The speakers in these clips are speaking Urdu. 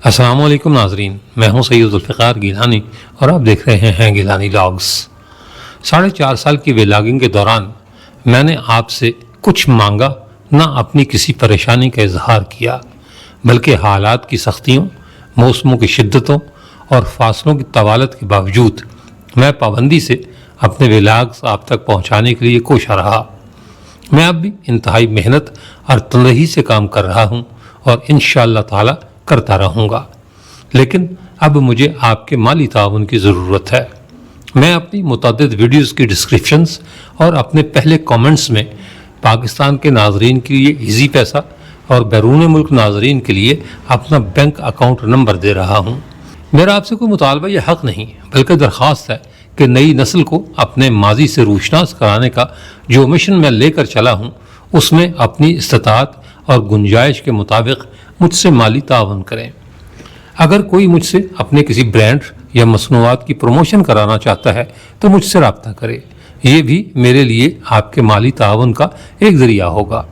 السلام علیکم ناظرین، میں ہوں سید ذوالفقار گیلانی اور آپ دیکھ رہے ہیں گیلانی لاگز۔ 4.5 سال کی ولاگنگ کے دوران میں نے آپ سے کچھ مانگا، نہ اپنی کسی پریشانی کا اظہار کیا، بلکہ حالات کی سختیوں، موسموں کی شدتوں اور فاصلوں کی طوالت کے باوجود میں پابندی سے اپنے ولاگز آپ تک پہنچانے کے لیے کوشاں رہا۔ میں اب بھی انتہائی محنت اور تندرستی سے کام کر رہا ہوں اور انشاءاللہ تعالی کرتا رہوں گا، لیکن اب مجھے آپ کے مالی تعاون کی ضرورت ہے۔ میں اپنی متعدد ویڈیوز کی ڈسکرپشنز اور اپنے پہلے کامنٹس میں پاکستان کے ناظرین کے لیے ایزی پیسہ اور بیرون ملک ناظرین کے لیے اپنا بینک اکاؤنٹ نمبر دے رہا ہوں۔ میرا آپ سے کوئی مطالبہ یا حق نہیں، بلکہ درخواست ہے کہ نئی نسل کو اپنے ماضی سے روشناس کرانے کا جو مشن میں لے کر چلا ہوں، اس میں اپنی استطاعت اور گنجائش کے مطابق مجھ سے مالی تعاون کریں۔ اگر کوئی مجھ سے اپنے کسی برانڈ یا مصنوعات کی پروموشن کرانا چاہتا ہے تو مجھ سے رابطہ کرے، یہ بھی میرے لیے آپ کے مالی تعاون کا ایک ذریعہ ہوگا۔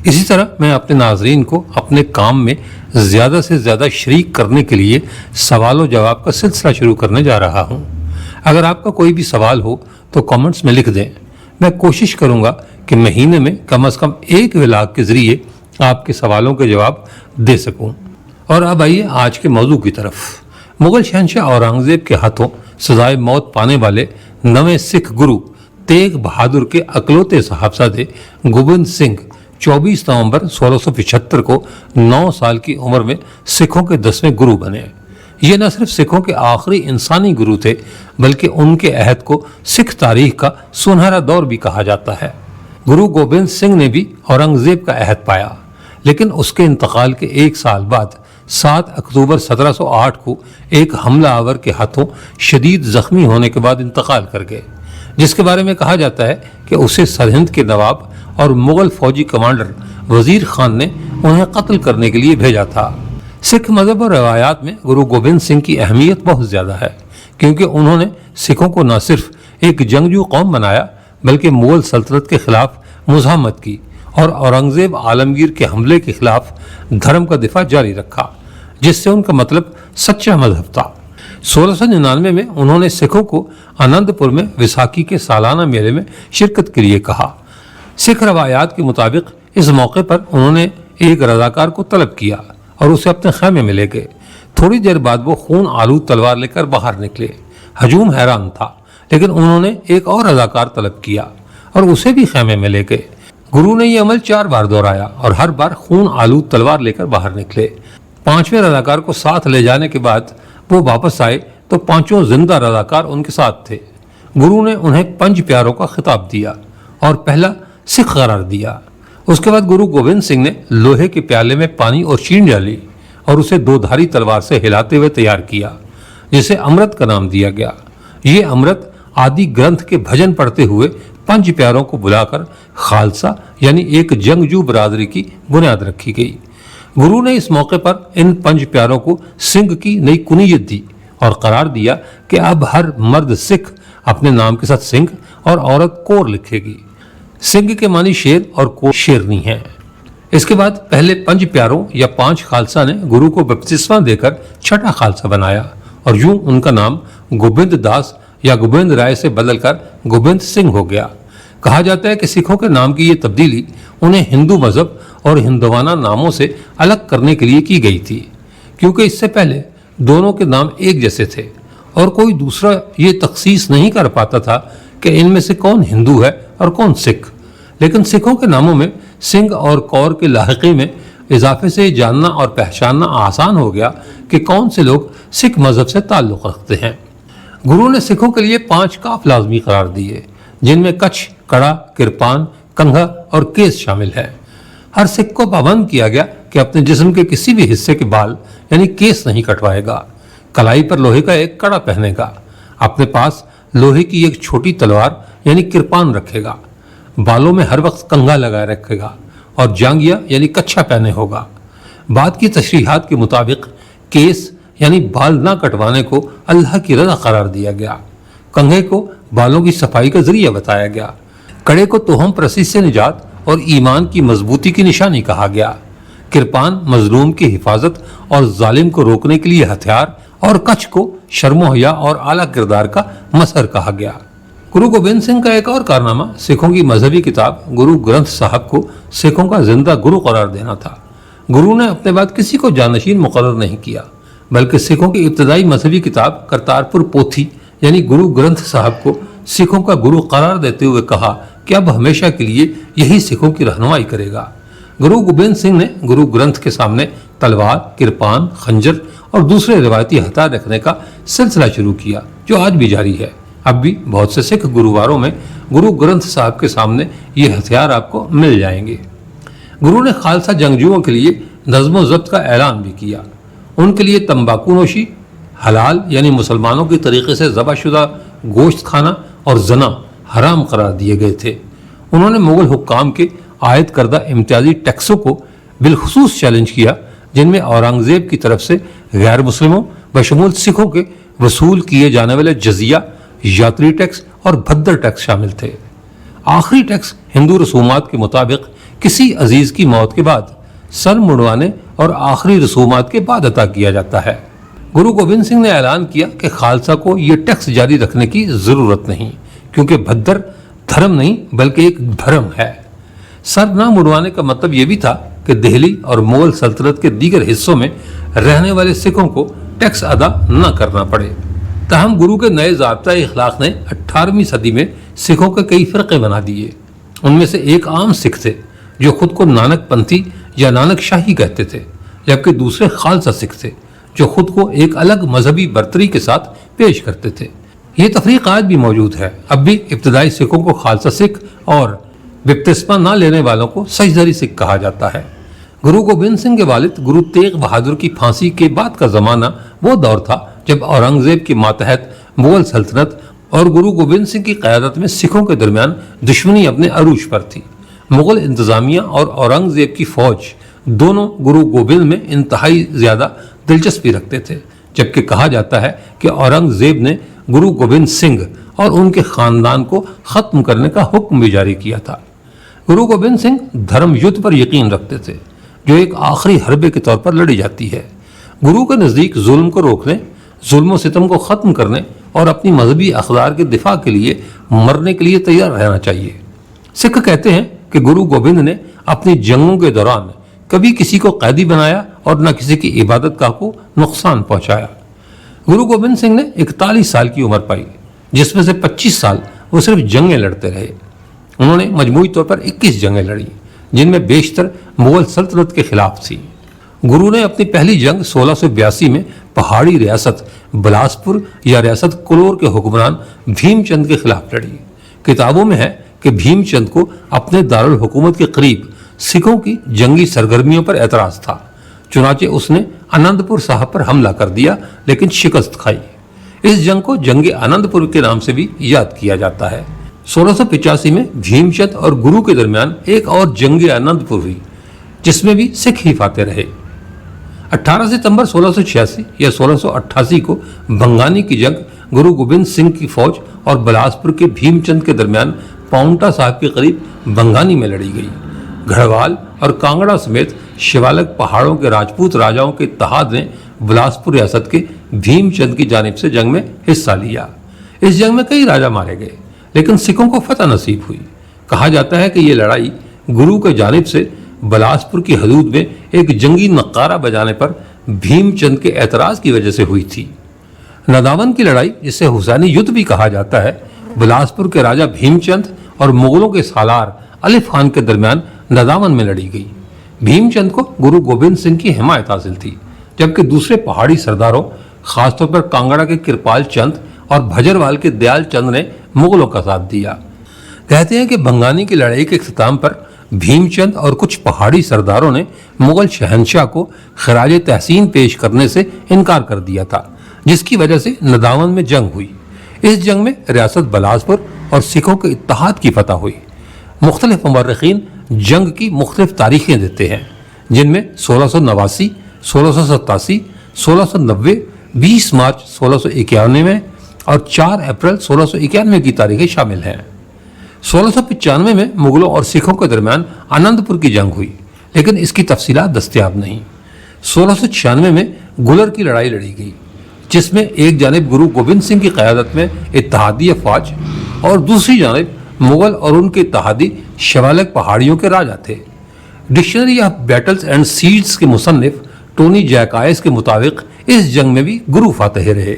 اسی طرح میں اپنے ناظرین کو اپنے کام میں زیادہ سے زیادہ شریک کرنے کے لیے سوال و جواب کا سلسلہ شروع کرنے جا رہا ہوں۔ اگر آپ کا کوئی بھی سوال ہو تو کامنٹس میں لکھ دیں، میں کوشش کروں گا کہ مہینے میں کم از کم ایک ولاگ کے ذریعے آپ کے سوالوں کے جواب دے سکوں۔ اور اب آئیے آج کے موضوع کی طرف۔ مغل شہنشاہ اورنگزیب کے ہاتھوں سزائے موت پانے والے نویں سکھ گرو تیغ بہادر کے اکلوتے صاحبزادے گوبند سنگھ 24 نومبر 1675 کو 9 سال کی عمر میں سکھوں کے 10ویں گرو بنے۔ یہ نہ صرف سکھوں کے آخری انسانی گرو تھے، بلکہ ان کے عہد کو سکھ تاریخ کا سنہرا دور بھی کہا جاتا ہے۔ گرو گوبند سنگھ نے بھی اورنگزیب کا عہد پایا، لیکن اس کے انتقال کے 1 سال بعد 7 اکتوبر 1708 کو ایک حملہ آور کے ہاتھوں شدید زخمی ہونے کے بعد انتقال کر گئے، جس کے بارے میں کہا جاتا ہے کہ اسے سرہند کے نواب اور مغل فوجی کمانڈر وزیر خان نے انہیں قتل کرنے کے لیے بھیجا تھا۔ سکھ مذہب اور روایات میں گرو گوبند سنگھ کی اہمیت بہت زیادہ ہے، کیونکہ انہوں نے سکھوں کو نہ صرف ایک جنگجو قوم بنایا بلکہ مغل سلطنت کے خلاف مزاحمت کی اور اورنگزیب عالمگیر کے حملے کے خلاف دھرم کا دفاع جاری رکھا، جس سے ان کا مطلب سچا مذہب تھا۔ 1699 میں انہوں نے سکھوں کو آنند پور میں ویساکھی کے سالانہ میلے میں شرکت کے لیے کہا۔ سکھ روایات کے مطابق اس موقع پر انہوں نے ایک رضاکار کو طلب کیا اور اسے اپنے خیمے میں لے گئے۔ تھوڑی دیر بعد وہ خون آلود تلوار لے کر باہر نکلے۔ ہجوم حیران تھا، لیکن انہوں نے ایک اور رضاکار طلب کیا اور اسے بھی خیمے میں لے گئے۔ گرو نے یہ عمل 4 بار دہرایا اور ہر بار خون آلود تلوار لے کر باہر نکلے۔ 5ویں رضاکار کو ساتھ لے جانے کے بعد وہ واپس آئے تو 5 زندہ رضاکار ان کے ساتھ تھے۔ گرو نے انہیں 5 پیاروں کا خطاب دیا اور پہلا سکھ قرار دیا۔ اس کے بعد گرو گوبند سنگھ نے لوہے کے پیالے میں پانی اور چین ڈالی اور اسے 2 دھاری تلوار سے ہلاتے ہوئے تیار کیا، جسے امرت کا نام دیا گیا۔ یہ امرت آدی گرنتھ کے بھجن پڑھتے ہوئے 5 پیاروں کو بلا کر خالصہ یعنی ایک جنگجو برادری کی بنیاد رکھی گئی۔ گرو نے اس موقع پر ان 5 پیاروں کو سنگھ کی نئی کنیت دی اور قرار دیا کہ اب ہر مرد سکھ اپنے نام کے ساتھ سنگھ اور عورت کور لکھے گی۔ سنگھ کے معنی شیر اور کور شیرنی ہے۔ اس کے بعد پہلے 5 پیاروں یا 5 خالصہ نے گرو کو بپتسمہ دے کر چھٹا خالصہ بنایا اور یوں ان کا نام گوبند داس یا گوبند رائے سے بدل کر گوبند سنگھ ہو گیا۔ کہا جاتا ہے کہ سکھوں کے نام کی یہ تبدیلی انہیں ہندو مذہب اور ہندوانہ ناموں سے الگ کرنے کے لیے کی گئی تھی، کیونکہ اس سے پہلے دونوں کے نام ایک جیسے تھے اور کوئی دوسرا یہ تخصیص نہیں کر پاتا تھا کہ ان میں سے کون ہندو ہے اور کون سکھ۔ لیکن سکھوں کے ناموں میں سنگھ اور کور کے لاحقی میں اضافے سے جاننا اور پہچاننا آسان ہو گیا کہ کون سے لوگ سکھ مذہب سے تعلق رکھتے ہیں۔ گرو نے سکھوں کے لیے 5 کاف لازمی قرار دیے، جن میں کچھ، کڑا، کرپان، کنگھا اور کیس شامل ہے۔ ہر سکھ کو پابند کیا گیا کہ اپنے جسم کے کسی بھی حصے کے بال یعنی کیس نہیں کٹوائے گا، کلائی پر لوہے کا ایک کڑا پہنے گا، اپنے پاس لوہے کی ایک چھوٹی تلوار یعنی کرپان رکھے گا، بالوں میں ہر وقت کنگھا لگائے رکھے گا اور جانگیا یعنی کچھا پہنے ہوگا۔ بعد کی تشریحات کے مطابق کیس یعنی بال نہ کٹوانے کو اللہ کی رضا قرار دیا گیا، کنگھے کو بالوں کی صفائی کا ذریعہ بتایا گیا، کڑے کو توہم پرستی سے نجات اور ایمان کی مضبوطی کی نشانی کہا گیا، کرپان مظلوم کی حفاظت اور ظالم کو روکنے کے لیے ہتھیار، اور کچھ کو شرم و حیا اور اعلیٰ کردار کا مظہر کہا گیا۔ گرو گوبند سنگھ کا ایک اور کارنامہ سکھوں کی مذہبی کتاب گرو گرنتھ صاحب کو سکھوں کا زندہ گرو قرار دینا تھا۔ گرو نے اپنے بعد کسی کو جانشین مقرر نہیں کیا، بلکہ سکھوں کی ابتدائی مذہبی کتاب کرتارپور پوتھی یعنی گرو گرنتھ صاحب کو سکھوں کا گرو قرار دیتے ہوئے کہا کہ اب ہمیشہ کے لیے یہی سکھوں کی رہنمائی کرے گا۔ گرو گوبند سنگھ نے گرو گرنتھ کے سامنے تلوار، کرپان، خنجر اور دوسرے روایتی ہتھیار رکھنے کا سلسلہ شروع کیا، جو آج بھی جاری ہے۔ اب بھی بہت سے سکھ گروواروں میں گرو گرنتھ صاحب کے سامنے یہ ہتھیار آپ کو مل جائیں گے۔ گرو نے خالصہ جنگجوؤں کے لیے نظم و ضبط کا اعلان بھی کیا۔ ان کے لیے تمباکو نوشی، حلال یعنی مسلمانوں کی طریقے سے ذبح شدہ گوشت کھانا اور زنا حرام قرار دیے گئے تھے۔ انہوں نے مغل حکام کے عائد کردہ امتیازی ٹیکسوں کو بالخصوص چیلنج کیا، جن میں اورنگزیب کی طرف سے غیر مسلموں بشمول سکھوں کے وصول کیے جانے والے جزیہ، یاتری ٹیکس اور بھدر ٹیکس شامل تھے۔ آخری ٹیکس ہندو رسومات کے مطابق کسی عزیز کی موت کے بعد سر مڑوانے اور آخری رسومات کے بعد عطا کیا جاتا ہے۔ گرو گوبند سنگھ نے اعلان کیا کہ خالصہ کو یہ ٹیکس جاری رکھنے کی ضرورت نہیں، کیونکہ بھدر دھرم نہیں بلکہ ایک بھرم ہے۔ سر نہ مڑوانے کا مطلب یہ بھی تھا کہ دہلی اور مغل سلطنت کے دیگر حصوں میں رہنے والے سکھوں کو ٹیکس ادا نہ کرنا پڑے۔ تاہم گرو کے نئے ضابطۂ اخلاق نے 18ویں صدی میں سکھوں کے کئی فرقے بنا دیے۔ ان میں سے ایک عام سکھ تھے جو خود کو نانک پنتھی یا نانک شاہی کہتے تھے، جبکہ دوسرے خالصہ سکھ تھے جو خود کو ایک الگ مذہبی برتری کے ساتھ پیش کرتے تھے۔ یہ تفریق آج بھی موجود ہے۔ اب بھی ابتدائی سکھوں کو خالصہ سکھ اور بپتسمہ نہ لینے والوں کو سجدری سکھ کہا جاتا ہے۔ گرو گوبند سنگھ کے والد گرو تیغ بہادر کی پھانسی کے بعد کا زمانہ وہ دور تھا جب اورنگزیب کے ماتحت مغل سلطنت اور گرو گوبند سنگھ کی قیادت میں سکھوں کے درمیان دشمنی اپنے عروج پر تھی۔ مغل انتظامیہ اور اورنگزیب کی فوج دونوں گرو گوبند میں انتہائی زیادہ دلچسپی رکھتے تھے، جبکہ کہا جاتا ہے کہ اورنگزیب نے گرو گوبند سنگھ اور ان کے خاندان کو ختم کرنے کا حکم بھی جاری کیا تھا۔ گرو گوبند سنگھ دھرم یدھ پر یقین رکھتے تھے، جو ایک آخری حربے کے طور پر لڑی جاتی ہے۔ گرو کے نزدیک ظلم کو روکنے، ظلم و ستم کو ختم کرنے اور اپنی مذہبی اقدار کے دفاع کے لیے مرنے کے لیے تیار رہنا چاہیے۔ سکھ کہتے ہیں کہ گرو گوبند نے اپنی جنگوں کے دوران کبھی کسی کو قیدی بنایا اور نہ کسی کی عبادت گاہ کو نقصان پہنچایا۔ گرو گوبند سنگھ نے 41 سال کی عمر پائی، جس میں سے 25 سال وہ صرف جنگیں لڑتے رہے۔ انہوں نے مجموعی طور پر 21 جنگیں لڑی، جن میں بیشتر مغل سلطنت کے خلاف تھی۔ گرو نے اپنی پہلی جنگ 1682 میں پہاڑی ریاست بلاسپور یا ریاست کلور کے حکمران بھیم چند کے خلاف لڑی۔ کتابوں میں ہے کہ بھیم چند کو اپنے دارالحکومت کے قریب سکھوں کی جنگی سرگرمیوں پر اعتراض تھا، چنانچہ اس نے آنند پور صاحب پر حملہ کر دیا لیکن شکست کھائی۔ اس جنگ کو جنگ آنند پور کے نام سے بھی یاد کیا جاتا ہے۔ 1685 میں بھیم چند اور گرو کے درمیان ایک اور جنگ آنند پور ہوئی، جس میں بھی سکھ ہی فاتح رہے۔ 18 ستمبر 1686 یا 1688 کو بنگانی کی جنگ گرو گوبند سنگھ کی فوج اور بلاسپور کے بھیم چند کے درمیان پاؤنٹا صاحب کے قریب بنگانی میں لڑی گئی۔ گھڑوال اور کانگڑا سمیت شیوالک پہاڑوں کے راجپوت راجاؤں کے اتحاد نے بلاسپور ریاست کے بھیم چند کی جانب سے جنگ میں حصہ لیا۔ اس جنگ میں کئی راجا مارے گئے، لیکن سکھوں کو فتح نصیب ہوئی۔ کہا جاتا ہے کہ یہ لڑائی گرو کے جانب سے بلاسپور کی حدود میں ایک جنگی نقارہ بجانے پر بھیم چند کے اعتراض کی وجہ سے ہوئی تھی۔ نداون کی لڑائی، جسے حسینی یدھ بھی کہا جاتا ہے، بلاسپور کے راجا بھیم چند اور مغلوں کے سالار الف خان کے درمیان نداون میں لڑی گئی۔ بھیم چند کو گرو گوبند سنگھ کی حمایت حاصل تھی، جبکہ دوسرے پہاڑی سرداروں، خاص طور پر کانگڑا کے کرپال چند اور بھجروال کے دیال چند نے مغلوں کا ساتھ دیا۔ کہتے ہیں کہ بنگانی کی لڑائی کے اختتام پر بھیم چند اور کچھ پہاڑی سرداروں نے مغل شہنشاہ کو خراج تحسین پیش کرنے سے انکار کر دیا تھا، جس کی وجہ سے نداون میں جنگ ہوئی۔ اس جنگ میں ریاست بلاسپور اور سکھوں کے اتحاد کی فتح ہوئی۔ مختلف مورخین جنگ کی مختلف تاریخیں دیتے ہیں، جن میں 1689، 1687، 1690، 20 مارچ 1691 اور 4 اپریل 1691 کی تاریخیں شامل ہیں۔ 1695 میں مغلوں اور سکھوں کے درمیان آنند پور کی جنگ ہوئی، لیکن اس کی تفصیلات دستیاب نہیں۔ 1696 میں گلر کی لڑائی لڑی گئی، جس میں ایک جانب گرو گوبند سنگھ کی قیادت میں اتحادی افواج اور دوسری جانب مغل اور ان کے اتحادی شوالک پہاڑیوں کے راجا تھے۔ Dictionary of Beatles and sieges کے مصنف ٹونی جیکائس کے مطابق اس جنگ میں بھی گرو فاتح رہے۔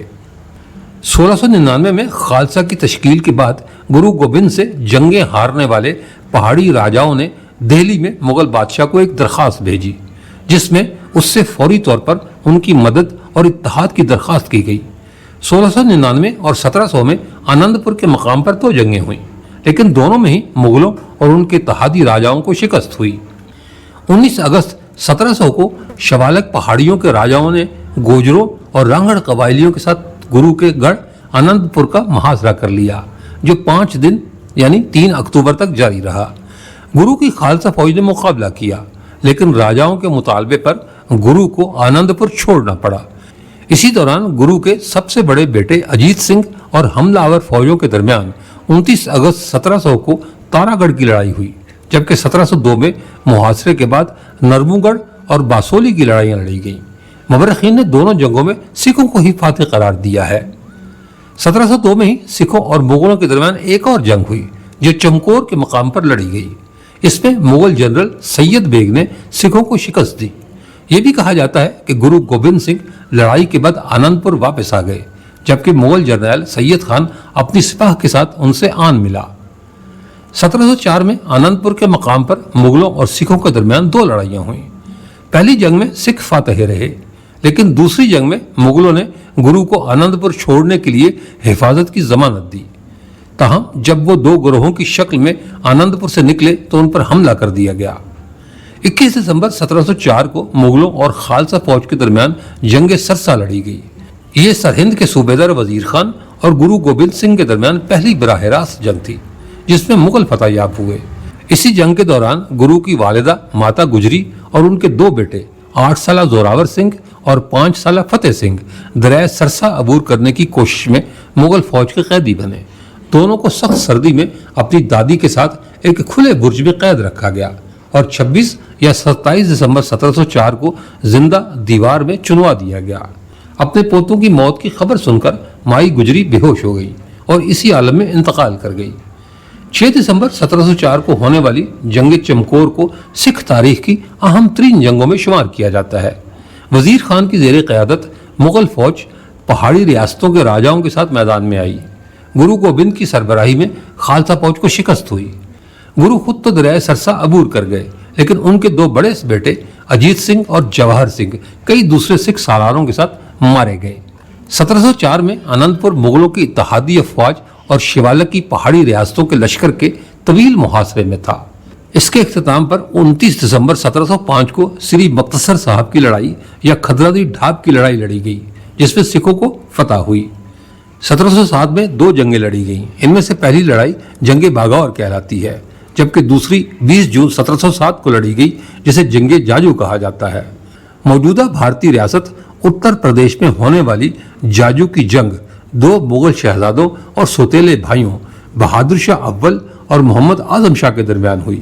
1699 میں خالصہ کی تشکیل کے بعد گرو گوبند سے جنگیں ہارنے والے پہاڑی راجاؤں نے دہلی میں مغل بادشاہ کو ایک درخواست بھیجی، جس میں اس سے فوری طور پر ان کی مدد اور اتحاد کی درخواست کی گئی۔ 1699 اور 1700 میں آنند پور کے مقام پر 2 جنگیں ہوئیں، لیکن دونوں میں ہی مغلوں اور ان کے اتحادی راجاؤں کو شکست ہوئی۔ 19 اگست 1700 کو شوالک پہاڑیوں کے راجاؤں نے گوجروں اور رانگڑ قبائلیوں کے ساتھ گرو کے گڑھ آنند پور کا محاصرہ کر لیا، جو 5 دن یعنی 3 اکتوبر تک جاری رہا۔ گرو کی خالصہ فوج نے مقابلہ کیا، لیکن راجاؤں کے مطالبے پر گرو کو آنند پور چھوڑنا پڑا۔ اسی دوران گرو کے سب سے بڑے بیٹے اجیت سنگھ اور حملہ آور فوجوں کے درمیان 29 اگست 1700 کو تارا گڑھ کی لڑائی ہوئی، جبکہ 1702 میں محاصرے کے بعد نرمو گڑھ اور باسولی کی لڑائیاں لڑی گئیں۔ مورخین نے دونوں جنگوں میں سکھوں کو ہی فاتح قرار دیا ہے۔ 1702 میں ہی سکھوں اور مغلوں کے درمیان ایک اور جنگ ہوئی، جو چمکور کے مقام پر لڑی گئی۔ اس میں مغل جنرل سید بیگ نے سکھوں کو شکست دی۔ یہ بھی کہا جاتا ہے کہ گرو گوبند سنگھ لڑائی کے بعد آنند پور واپس آ گئے، جبکہ مغل جرنیل سید خان اپنی سپاہ کے ساتھ ان سے آن ملا۔ 1704 میں آنند پور کے مقام پر مغلوں اور سکھوں کے درمیان 2 لڑائیاں ہوئیں۔ پہلی جنگ میں سکھ فاتح رہے، لیکن دوسری جنگ میں مغلوں نے گرو کو آنند پور چھوڑنے کے لیے حفاظت کی ضمانت دی۔ تاہم جب وہ 2 گروہوں کی شکل میں آنند پور سے نکلے تو ان پر حملہ کر دیا گیا۔ 21 دسمبر 1704 کو مغلوں اور خالصہ فوج کے درمیان جنگ سرسا لڑی گئی۔ یہ سرہند کے صوبیدار وزیر خان اور گرو گوبند سنگھ کے درمیان پہلی براہ راست جنگ تھی، جس میں مغل فتح یاب ہوئے۔ اسی جنگ کے دوران گرو کی والدہ ماتا گجری اور ان کے 2 بیٹے 8 سالہ زوراور سنگھ اور 5 سالہ فتح سنگھ دریائے سرسا عبور کرنے کی کوشش میں مغل فوج کے قیدی بنے۔ دونوں کو سخت سردی میں اپنی دادی کے ساتھ ایک کھلے برج میں قید رکھا گیا اور 26 یا 27 دسمبر 1704 کو زندہ دیوار میں چنوا دیا گیا۔ اپنے پوتوں کی موت کی خبر سن کر مائی گجری بے ہوش ہو گئی اور اسی عالم میں انتقال کر گئی۔ 6 دسمبر 1704 کو ہونے والی جنگ چمکور کو سکھ تاریخ کی اہم ترین جنگوں میں شمار کیا جاتا ہے۔ وزیر خان کی زیر قیادت مغل فوج پہاڑی ریاستوں کے راجاؤں کے ساتھ میدان میں آئی۔ گرو گوبند کی سربراہی میں خالصہ فوج کو شکست ہوئی۔ گرو خود تو دریائے سرسا عبور کر گئے، لیکن ان کے 2 بڑے بیٹے اجیت سنگھ اور جواہر سنگھ کئی دوسرے سکھ سالاروں کے ساتھ مارے گئے۔ 1704 میں آنند پور مغلوں کی اتحادی افواج اور شیوالک کی پہاڑی ریاستوں کے لشکر کے طویل محاصرے میں تھا۔ اس کے اختتام پر 29 دسمبر 1705 کو سری مختصر صاحب کی لڑائی یا کھدرا دی ڈھاب کی لڑائی لڑی گئی، جس میں سکھوں کو فتح ہوئی۔ 1707 میں 2 جنگیں لڑی گئیں، ان میں سے پہلی لڑائی جنگ باغور کہلاتی ہے، جبکہ دوسری 20 جون 1707 کو لڑی گئی، جسے جنگ جاجو کہا جاتا ہے۔ موجودہ بھارتی ریاست اتر پردیش میں ہونے والی جاجو کی جنگ 2 مغل شہزادوں اور سوتیلے بھائیوں بہادر شاہ اول اور محمد اعظم شاہ کے درمیان ہوئی۔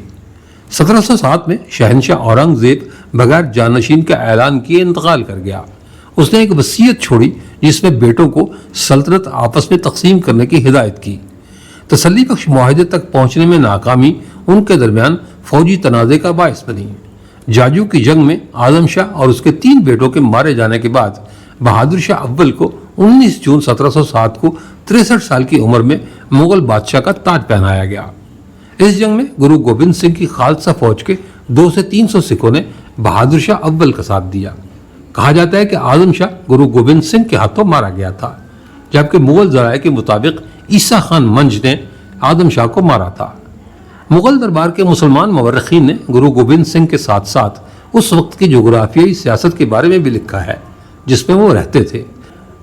1707 میں شہنشاہ اورنگزیب بغیر جانشین کا اعلان کیے انتقال کر گیا۔ اس نے ایک وصیت چھوڑی جس میں بیٹوں کو سلطنت آپس میں تقسیم کرنے کی ہدایت کی۔ تسلی بخش معاہدے تک پہنچنے میں ناکامی ان کے درمیان فوجی تنازع کا باعث بنی۔ جاجو کی جنگ میں اعظم شاہ اور اس کے 3 بیٹوں کے مارے جانے کے بعد بہادر شاہ اول کو 19 جون 1707 کو 63 سال کی عمر میں مغل بادشاہ کا تاج پہنایا گیا۔ اس جنگ میں گرو گوبند سنگھ کی خالصہ فوج کے 200 سے 300 سکھوں نے بہادر شاہ اول کا ساتھ دیا۔ کہا جاتا ہے کہ اعظم شاہ گرو گوبند سنگھ کے ہاتھوں مارا گیا تھا، جبکہ مغل ذرائع کے مطابق عیسیٰ خان منج نے اعظم شاہ کو مارا تھا۔ مغل دربار کے مسلمان مورخین نے گرو گوبند سنگھ کے ساتھ ساتھ اس وقت کی جغرافیائی سیاست کے بارے میں بھی لکھا ہے جس میں وہ رہتے تھے۔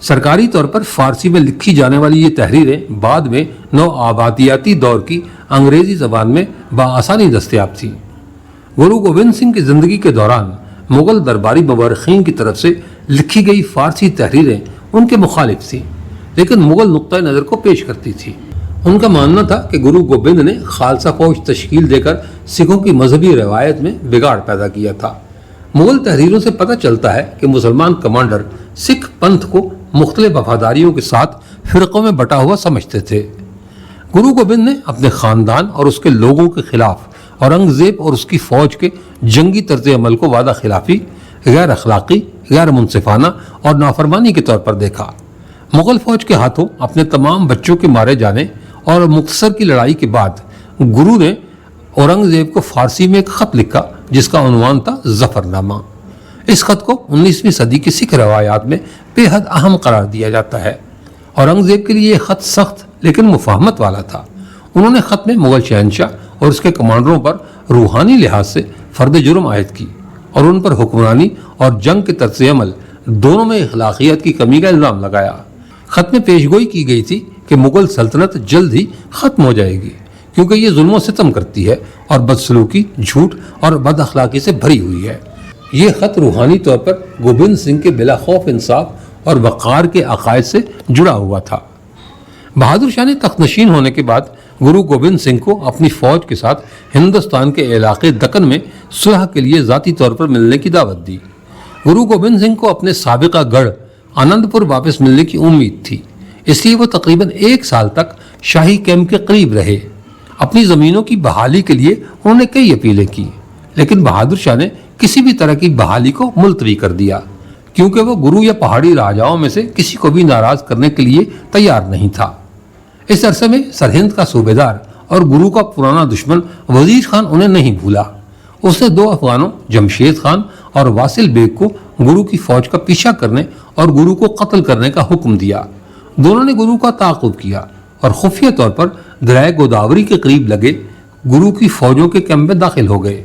سرکاری طور پر فارسی میں لکھی جانے والی یہ تحریریں بعد میں نو آبادیاتی دور کی انگریزی زبان میں بآسانی دستیاب تھیں۔ گرو گوبند سنگھ کی زندگی کے دوران مغل درباری مورخین کی طرف سے لکھی گئی فارسی تحریریں ان کے مخالف تھیں، لیکن مغل نقطۂ نظر کو پیش کرتی تھی۔ ان کا ماننا تھا کہ گرو گوبند نے خالصہ فوج تشکیل دے کر سکھوں کی مذہبی روایت میں بگاڑ پیدا کیا تھا۔ مغل تحریروں سے پتہ چلتا ہے کہ مسلمان کمانڈر سکھ پنتھ کو مختلف وفاداریوں کے ساتھ فرقوں میں بٹا ہوا سمجھتے تھے۔ گرو گوبند نے اپنے خاندان اور اس کے لوگوں کے خلاف اورنگزیب اور اس کی فوج کے جنگی طرز عمل کو وعدہ خلافی، غیر اخلاقی، غیر منصفانہ اور نافرمانی کے طور پر دیکھا۔ مغل فوج کے ہاتھوں اپنے تمام بچوں کے مارے جانے اور مختصر کی لڑائی کے بعد گرو نے اورنگزیب کو فارسی میں ایک خط لکھا جس کا عنوان تھا ظفر نامہ۔ اس خط کو 19ویں صدی کی سکھ روایات میں بے حد اہم قرار دیا جاتا ہے۔ اورنگزیب کے لیے یہ خط سخت لیکن مفاہمت والا تھا۔ انہوں نے خط میں مغل شہنشاہ اور اس کے کمانڈروں پر روحانی لحاظ سے فرد جرم عائد کی اور ان پر حکمرانی اور جنگ کے طرز عمل دونوں میں اخلاقیات کی کمی کا الزام لگایا۔ خط میں پیشگوئی کی گئی تھی کہ مغل سلطنت جلد ہی ختم ہو جائے گی کیونکہ یہ ظلم و ستم کرتی ہے اور بدسلوکی، جھوٹ اور بد اخلاقی سے بھری ہوئی ہے۔ یہ خط روحانی طور پر گوبند سنگھ کے بلا خوف انصاف اور وقار کے عقائد سے جڑا ہوا تھا۔ بہادر شاہ نے تخت نشین ہونے کے بعد گرو گوبند سنگھ کو اپنی فوج کے ساتھ ہندوستان کے علاقے دکن میں صلح کے لیے ذاتی طور پر ملنے کی دعوت دی۔ گرو گوبند سنگھ کو اپنے سابقہ گڑھ آنند پور واپس ملنے کی امید تھی، اس لیے وہ تقریباً 1 سال تک شاہی کیمپ کے قریب رہے۔ اپنی زمینوں کی بحالی کے لیے انہوں نے کئی اپیلیں کی، لیکن بہادر شاہ نے کسی بھی طرح کی بحالی کو ملتوی کر دیا کیونکہ وہ گرو یا پہاڑی راجاؤں میں سے کسی کو بھی ناراض کرنے کے لیے تیار نہیں تھا۔ اس عرصے میں سرہند کا صوبیدار اور گرو کا پرانا دشمن وزیر خان انہیں نہیں بھولا۔ اس نے 2 افغانوں جمشید خان اور واصل بیگ کو گرو کی فوج کا پیچھا کرنے اور گرو کو قتل کرنے کا حکم دیا۔ دونوں نے گرو کا تعاقب کیا اور خفیہ طور پر دریائے گوداوری کے قریب لگے گرو کی فوجوں کے کیمپ میں داخل ہو گئے۔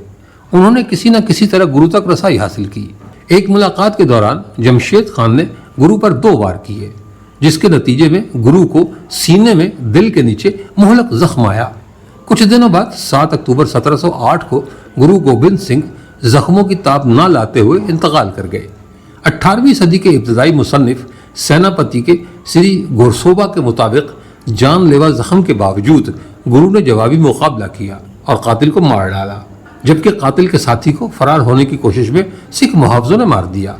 انہوں نے کسی نہ کسی طرح گرو تک رسائی حاصل کی۔ ایک ملاقات کے دوران جمشید خان نے گرو پر 2 وار کیے جس کے نتیجے میں گرو کو سینے میں دل کے نیچے مہلک زخم آیا۔ کچھ دنوں بعد 7 اکتوبر 1708 کو گرو گوبند سنگھ زخموں کی تاب نہ لاتے ہوئے انتقال کر گئے۔ 18ویں صدی کے ابتدائی مصنف سیناپتی کے سری گورسوبا کے مطابق جان لیوا زخم کے باوجود گرو نے جوابی مقابلہ کیا اور قاتل کو مار ڈالا، جبکہ قاتل کے ساتھی کو فرار ہونے کی کوشش میں سکھ محافظوں نے مار دیا۔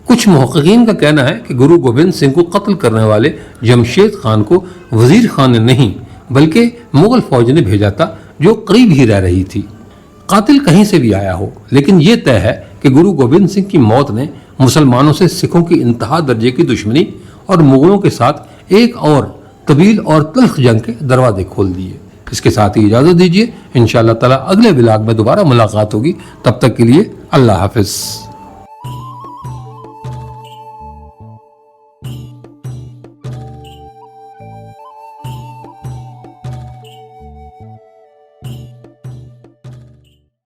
کچھ محققین کا کہنا ہے کہ گرو گوبند سنگھ کو قتل کرنے والے جمشید خان کو وزیر خان نے نہیں بلکہ مغل فوج نے بھیجا تھا جو قریب ہی رہ رہی تھی۔ قاتل کہیں سے بھی آیا ہو، لیکن یہ طے ہے کہ گرو گوبند سنگھ کی موت نے مسلمانوں سے سکھوں کی انتہا درجے کی دشمنی اور مغلوں کے ساتھ ایک اور طویل اور تلخ جنگ کے دروازے کھول دیے۔ اس کے ساتھ ہی اجازت دیجیے، انشاءاللہ تعالی اگلے ولاگ میں دوبارہ ملاقات ہوگی۔ تب تک کے لیے اللہ حافظ۔